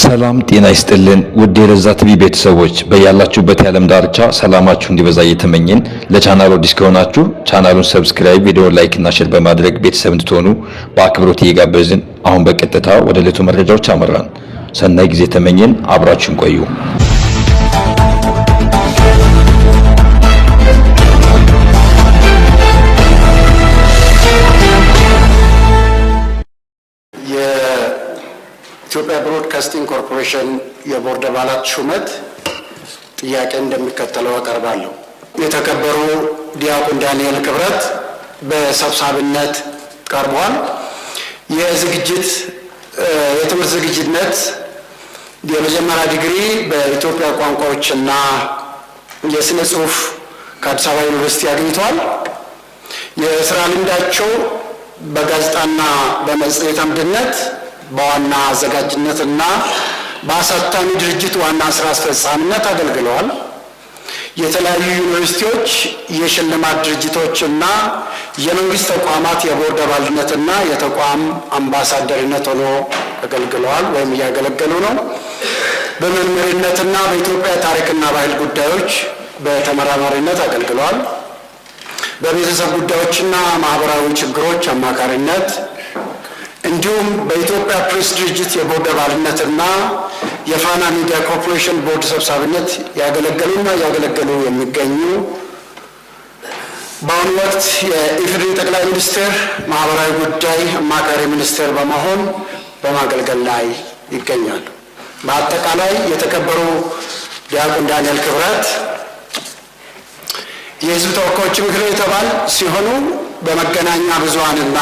ሰላም ጤና ይስጥልን ውድ የረዛ ቲቪ ቤተሰቦች በያላችሁበት የዓለም ዳርቻ ሰላማችሁ እንዲበዛ እየተመኘን ለቻናሉ አዲስ ከሆናችሁ ቻናሉን ሰብስክራይብ፣ ቪዲዮውን ላይክ እና ሼር በማድረግ ቤተሰብ እንድትሆኑ በአክብሮት እየጋበዝን አሁን በቀጥታ ወደ ዕለቱ መረጃዎች አመራን። ሰናይ ጊዜ ተመኘን። አብራችሁን ቆዩ። ኢትዮጵያ ብሮድካስቲንግ ኮርፖሬሽን የቦርድ አባላት ሹመት ጥያቄ እንደሚከተለው አቀርባለሁ። የተከበሩ ዲያቆን ዳንኤል ክብረት በሰብሳቢነት ቀርቧል። የትምህርት ዝግጅነት የመጀመሪያ ዲግሪ በኢትዮጵያ ቋንቋዎችና የስነ ጽሑፍ ከአዲስ አበባ ዩኒቨርሲቲ አግኝተዋል። የስራ ልምዳቸው በጋዜጣና በመጽሔት አምድነት በዋና አዘጋጅነትና በአሳታሚ ድርጅት ዋና ስራ አስፈጻሚነት አገልግለዋል። የተለያዩ ዩኒቨርሲቲዎች የሽልማት ድርጅቶችና የመንግስት ተቋማት የቦርድ አባልነትና የተቋም አምባሳደርነት ሆኖ አገልግለዋል ወይም እያገለገሉ ነው። በመምህርነትና በኢትዮጵያ ታሪክና ባህል ጉዳዮች በተመራማሪነት አገልግለዋል። በቤተሰብ ጉዳዮችና ማህበራዊ ችግሮች አማካሪነት እንዲሁም በኢትዮጵያ ፕሬስ ድርጅት የቦርድ አባልነትና የፋና ሚዲያ ኮርፖሬሽን ቦርድ ሰብሳቢነት ያገለገሉ የሚገኙ በአሁኑ ወቅት የኢፌዴሪ ጠቅላይ ሚኒስትር ማህበራዊ ጉዳይ አማካሪ ሚኒስትር በመሆን በማገልገል ላይ ይገኛሉ። በአጠቃላይ የተከበሩ ዲያቆን ዳንኤል ክብረት የሕዝብ ተወካዮች ምክር ቤት አባል ሲሆኑ በመገናኛ ብዙሃንና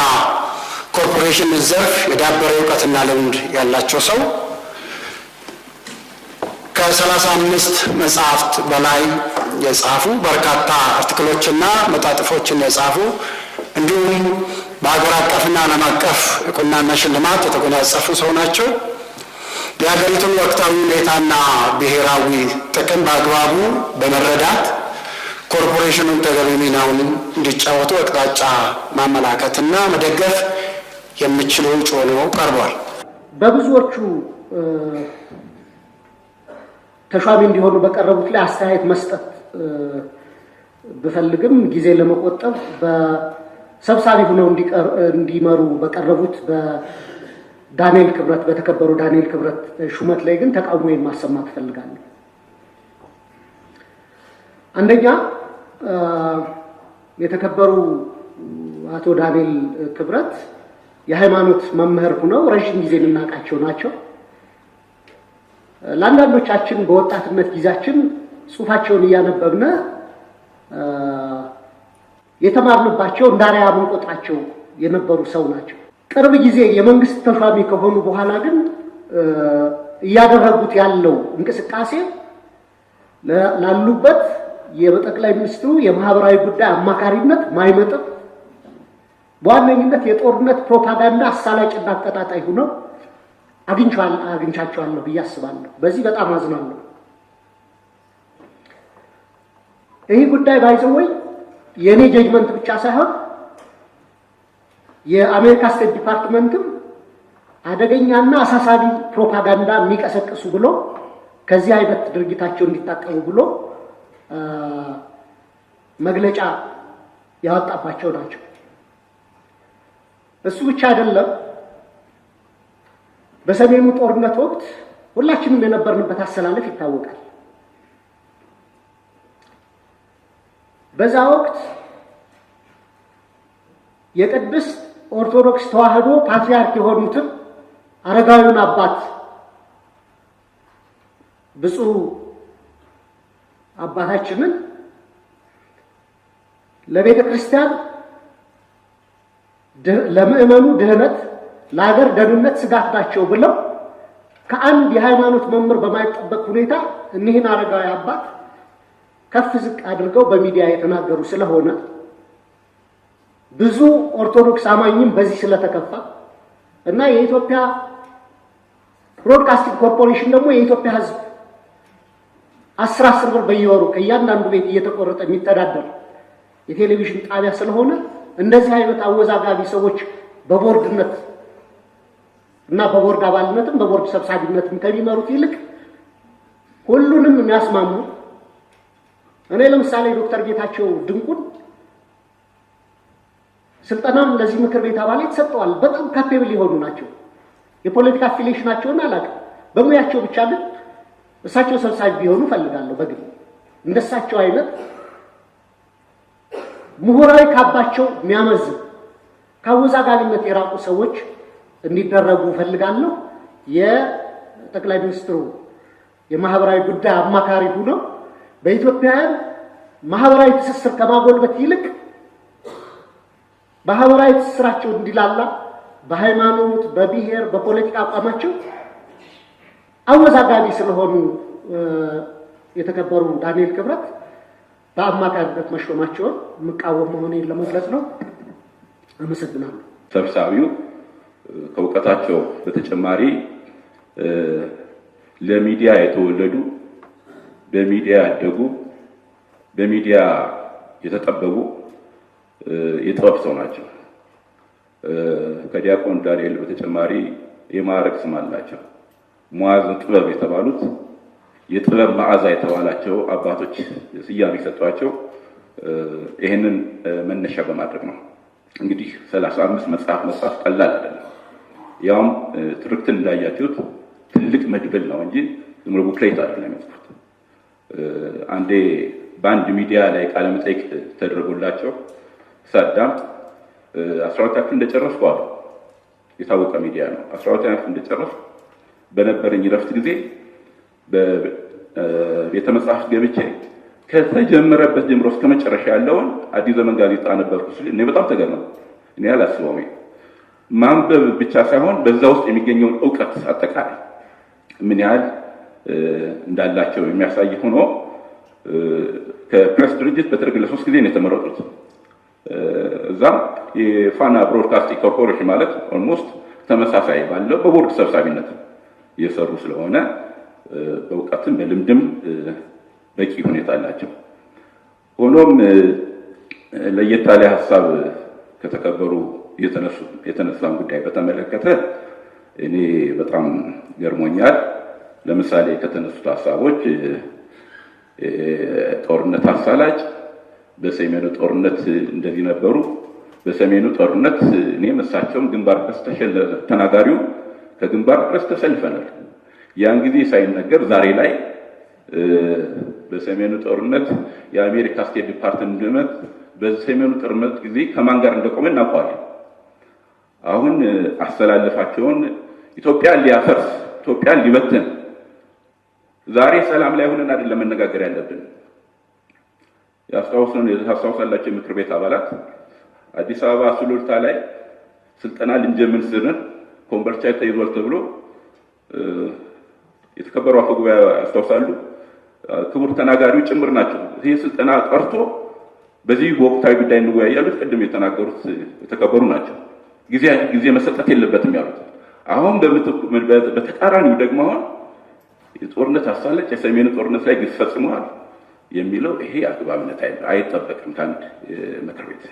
ኮርፖሬሽን ዘርፍ የዳበረ እውቀትና ልምድ ያላቸው ሰው ከ35 መጽሐፍት በላይ የጻፉ በርካታ አርቲክሎችና መጣጥፎችን የጻፉ እንዲሁም በአገር አቀፍና ዓለም አቀፍ እውቅናና ሽልማት የተጎናጸፉ ሰው ናቸው። የሀገሪቱን ወቅታዊ ሁኔታና ብሔራዊ ጥቅም በአግባቡ በመረዳት ኮርፖሬሽኑን ተገቢ ሚናውን እንዲጫወቱ አቅጣጫ ማመላከትና መደገፍ የሚችሉ እጩ ሆነው ቀርቧል። በብዙዎቹ ተሿሚ እንዲሆኑ በቀረቡት ላይ አስተያየት መስጠት ብፈልግም ጊዜ ለመቆጠብ በሰብሳቢ ሆነው እንዲመሩ በቀረቡት በዳንኤል ክብረት በተከበሩ ዳንኤል ክብረት ሹመት ላይ ግን ተቃውሞዬን ማሰማት እፈልጋለሁ። አንደኛ የተከበሩ አቶ ዳንኤል ክብረት የሃይማኖት መምህር ሆነው ረጅም ጊዜ የምናውቃቸው ናቸው። ለአንዳንዶቻችን በወጣትነት ጊዜያችን ጽሑፋቸውን እያነበብን የተማርንባቸው እንዳሪያ የምንቆጥራቸው የነበሩ ሰው ናቸው። ቅርብ ጊዜ የመንግስት ተሿሚ ከሆኑ በኋላ ግን እያደረጉት ያለው እንቅስቃሴ ላሉበት የጠቅላይ ሚኒስትሩ የማህበራዊ ጉዳይ አማካሪነት ማይመጥም በዋነኝነት የጦርነት ፕሮፓጋንዳ አሳላጭና አቀጣጣይ ሆነው አግኝቻቸዋለሁ ብዬ አስባለሁ። በዚህ በጣም አዝናለሁ። ይህ ጉዳይ ባይዘወይ የኔ ጀጅመንት ብቻ ሳይሆን የአሜሪካ ስቴት ዲፓርትመንትም አደገኛና አሳሳቢ ፕሮፓጋንዳ የሚቀሰቅሱ ብሎ ከዚህ አይነት ድርጊታቸው እንዲታቀቡ ብሎ መግለጫ ያወጣባቸው ናቸው። እሱ ብቻ አይደለም። በሰሜኑ ጦርነት ወቅት ሁላችንም የነበርንበት አሰላለፍ ይታወቃል። በዛ ወቅት የቅድስት ኦርቶዶክስ ተዋሕዶ ፓትርያርክ የሆኑትን አረጋዊውን አባት ብፁዕ አባታችንን ለቤተ ክርስቲያን ለምእመኑ ድህነት ለሀገር ደህንነት ስጋት ናቸው ብለው ከአንድ የሃይማኖት መምህር በማይጠበቅ ሁኔታ እኒህን አረጋዊ አባት ከፍ ዝቅ አድርገው በሚዲያ የተናገሩ ስለሆነ ብዙ ኦርቶዶክስ አማኝም በዚህ ስለተከፋ እና የኢትዮጵያ ብሮድካስቲንግ ኮርፖሬሽን ደግሞ የኢትዮጵያ ሕዝብ 10 ብር በየወሩ ከእያንዳንዱ ቤት እየተቆረጠ የሚተዳደር የቴሌቪዥን ጣቢያ ስለሆነ እንደዚህ አይነት አወዛጋቢ ሰዎች በቦርድነት እና በቦርድ አባልነትም በቦርድ ሰብሳቢነትም ከሚመሩት ይልቅ ሁሉንም የሚያስማሙ እኔ ለምሳሌ ዶክተር ጌታቸው ድንቁን ስልጠናም ለዚህ ምክር ቤት አባላት ተሰጥቷል። በጣም ካፔብል የሆኑ ናቸው። የፖለቲካ አፊሊዬሽናቸውን አላውቅም። በሙያቸው ብቻ ግን እሳቸው ሰብሳቢ ቢሆኑ ፈልጋለሁ። በግል እንደሳቸው አይነት ምሁራዊ ካባቸው የሚያመዝን ከአወዛጋቢነት የራቁ ሰዎች እንዲደረጉ ፈልጋለሁ። የጠቅላይ ሚኒስትሩ የማህበራዊ ጉዳይ አማካሪ ሆነው በኢትዮጵያውያን ማህበራዊ ትስስር ከማጎልበት ይልቅ ማህበራዊ ትስስራቸው እንዲላላ በሃይማኖት፣ በብሔር፣ በፖለቲካ አቋማቸው አወዛጋቢ ስለሆኑ የተከበሩ ዳንኤል ክብረት በአማካሪነት መሾማቸውን የምቃወም መሆኔን ለመግለጽ ነው። አመሰግናለሁ። ሰብሳቢው ከእውቀታቸው በተጨማሪ ለሚዲያ የተወለዱ በሚዲያ ያደጉ በሚዲያ የተጠበቡ የጥበብ ሰው ናቸው። ከዲያቆን ዳንኤል በተጨማሪ የማዕረግ ስም አላቸው። ሙዓዝ ጥበብ የተባሉት የጥበብ መዓዛ የተባላቸው አባቶች ስያሜ የሰጧቸው ይሄንን መነሻ በማድረግ ነው። እንግዲህ 35 መጽሐፍ ቀላል አይደለም። ያውም ትርክትን እንዳያችሁት ትልቅ መድብል ነው እንጂ ዝም ብሎ ቡክሌት አይደለም የሚጽፉት። አንዴ በአንድ ሚዲያ ላይ ቃለ መጠይቅ ተደርጎላቸው ሳዳም 12ኛ ክፍል እንደጨረስኩ አሉ። የታወቀ ሚዲያ ነው። 12ኛ ክፍል እንደጨረስኩ በነበረኝ ረፍት ጊዜ በቤተ መጽሐፍት ገብቼ ከተጀመረበት ጀምሮ እስከ መጨረሻ ያለውን አዲስ ዘመን ጋዜጣ ነበርኩ ሲል እኔ በጣም ተገረምኩ። እኔ አላስበውም። ማንበብ ብቻ ሳይሆን በዛ ውስጥ የሚገኘውን ዕውቀት አጠቃላይ ምን ያህል እንዳላቸው የሚያሳይ ሆኖ ከፕሬስ ድርጅት በተደረገ ለ3 ጊዜ ነው የተመረጡት። እዛም የፋና ብሮድካስቲንግ ኮርፖሬሽን ማለት ኦልሞስት ተመሳሳይ ባለው በቦርድ ሰብሳቢነት የሰሩ ስለሆነ በእውቀትም በልምድም በቂ ሁኔታ አላቸው። ሆኖም ለየት ያለ ሀሳብ ከተከበሩ የተነሳን ጉዳይ በተመለከተ እኔ በጣም ገርሞኛል። ለምሳሌ ከተነሱት ሀሳቦች ጦርነት አሳላጭ፣ በሰሜኑ ጦርነት እንደዚህ ነበሩ። በሰሜኑ ጦርነት እኔም እሳቸውም ግንባር ድረስ ተናጋሪው ከግንባር ድረስ ተሰልፈናል። ያን ጊዜ ሳይነገር ዛሬ ላይ በሰሜኑ ጦርነት የአሜሪካ ስቴት ዲፓርትመንት በሰሜኑ ጦርነት ጊዜ ከማን ጋር እንደቆመ እናውቀዋለን። አሁን አስተላለፋቸውን ኢትዮጵያን ሊያፈርስ ኢትዮጵያን ሊበትን ዛሬ ሰላም ላይ ሆነን አይደለም መነጋገር ያለብን። ያስታውሳላችሁ የምክር ቤት አባላት አዲስ አበባ ሱሉልታ ላይ ስልጠና ልንጀምር ስንል ኮምቦልቻ ተይዟል ተብሎ የተከበሩ አፈ ጉባኤ ያስታውሳሉ። ክቡር ተናጋሪው ጭምር ናቸው። ይሄ ስልጠና ቀርቶ በዚህ ወቅታዊ ጉዳይ እንወያያለን ቅድም የተናገሩት የተከበሩ ናቸው። ጊዜ መሰጠት የለበትም ያሉት። አሁን በተቃራኒው ደግሞ አሁን የጦርነት አሳለጭ የሰሜኑ ጦርነት ላይ ግፍ ፈጽመዋል የሚለው ይሄ አግባብነት አይጠበቅም። ከአንድ ምክር ቤት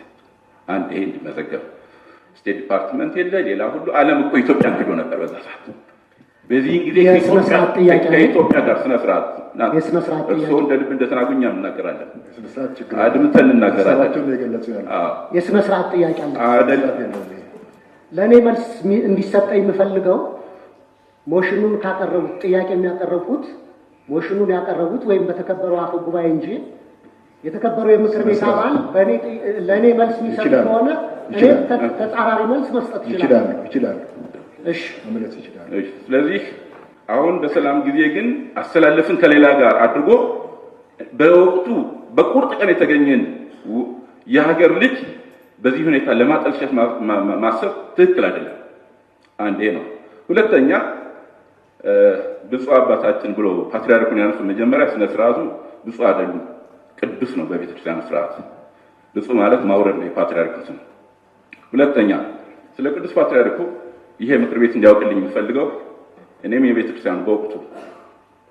አንድ ይሄ እንዲመዘገብ ስቴት ዲፓርትመንት የለ ሌላ ሁሉ ዓለም እኮ ኢትዮጵያን ክዶ ነበር በዛ ሰዓት። በዚህ ጊዜ ከኢትዮጵያ ጋር ስነ ስርዓት እርስዎ እንደ ልብ እንደተናጉኛ እናገራለን፣ አድምተን እናገራለን። የስነ ስርዓት ጥያቄ አለ። ለእኔ መልስ እንዲሰጠኝ የምፈልገው ሞሽኑን ካቀረቡት ጥያቄ የሚያቀርቡት ሞሽኑን ያቀረቡት ወይም በተከበረው አፈ ጉባኤ እንጂ የተከበረው የምክር ቤት አባል ለእኔ መልስ የሚሰጥ ከሆነ እኔ ተጻራሪ መልስ መስጠት ይችላል። እሺ መመለስ ይችላል። ስለዚህ አሁን በሰላም ጊዜ ግን አስተላለፍን ከሌላ ጋር አድርጎ በወቅቱ በቁርጥ ቀን የተገኘን የሀገር ልጅ በዚህ ሁኔታ ለማጠልሸት ማሰብ ትክክል አይደለም። አንዴ ነው። ሁለተኛ ብፁዕ አባታችን ብሎ ፓትርያርኩን ያነሱ መጀመሪያ ስነ ስርዓቱ ብፁዕ አይደሉም፣ ቅዱስ ነው በቤተክርስቲያን ስርዓት። ብፁዕ ማለት ማውረድ ነው የፓትርያርኩ ስም። ሁለተኛ ስለ ቅዱስ ፓትርያርኩ ይሄ ምክር ቤት እንዲያውቅልኝ የምፈልገው እኔም የቤተክርስቲያኑ በወቅቱ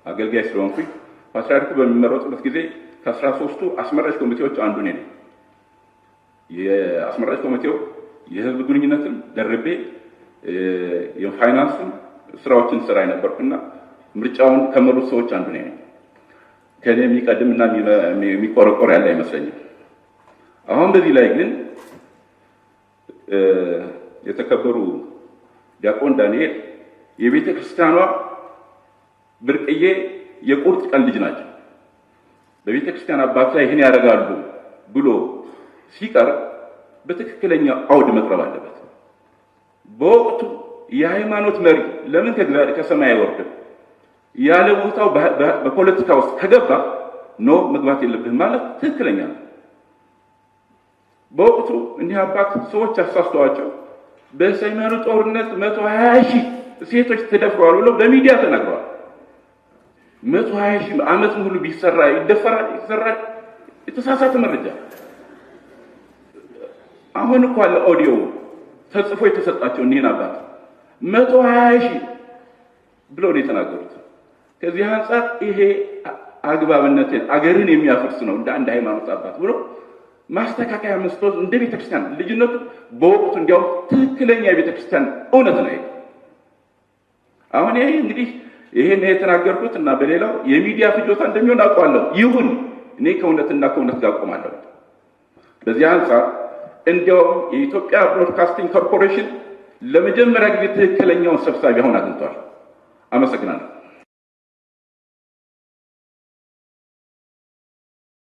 አገልጋይ ስለሆንኩኝ ፓትርያርኩ በሚመረጡበት ጊዜ ከ13ቱ አስመራጭ ኮሚቴዎች አንዱ ነኝ። የአስመራጭ ኮሚቴው የህዝብ ግንኙነትን ደርቤ የፋይናንስን ስራዎችን ስራ የነበርኩና ምርጫውን ከመሩት ሰዎች አንዱ ነኝ። ከኔ የሚቀድምና የሚቆረቆር ያለ አይመስለኝም። አሁን በዚህ ላይ ግን የተከበሩ ዲያቆን ዳንኤል የቤተ ክርስቲያኗ ብርቅዬ የቁርጥ ቀን ልጅ ናቸው። በቤተ ክርስቲያን አባት ላይ ይህን ያደርጋሉ ብሎ ሲቀርብ በትክክለኛ አውድ መቅረብ አለበት። በወቅቱ የሃይማኖት መሪ ለምን ከሰማይ አይወርድም ያለ ቦታው በፖለቲካ ውስጥ ከገባ ኖ መግባት የለብህም ማለት ትክክለኛ ነው። በወቅቱ እኒህ አባት ሰዎች አሳስተዋቸው በሰሜኑ ጦርነት 120,000 ሴቶች ተደፍረዋል ብለው በሚዲያ ተናግረዋል። 120,000 ዓመት ሙሉ ቢሰራ ይሰራል። የተሳሳተ መረጃ። አሁን እኮ አለ ኦዲዮ ተጽፎ የተሰጣቸው እኒህን አባት 120,000 ብለው ነው የተናገሩት። ከዚህ አንፃር ይሄ አግባብነትን አገርን የሚያፈርስ ነው እንደ አንድ ሃይማኖት አባት ብሎ ማስተካከያ መስጠት እንደ ቤተክርስቲያን ልጅነቱ በወቅቱ እንዲያው ትክክለኛ የቤተክርስቲያን እውነት ነው። አሁን ይሄ እንግዲህ ይሄን የተናገርኩት እና በሌላው የሚዲያ ፍጆታ እንደሚሆን አውቃለሁ። ይሁን እኔ ከእውነትና ከእውነት ጋር ቆማለሁ። በዚህ አንፃር እንዲያው የኢትዮጵያ ብሮድካስቲንግ ኮርፖሬሽን ለመጀመሪያ ጊዜ ትክክለኛውን ሰብሳቢ አሁን አግኝቷል። አመሰግናለሁ።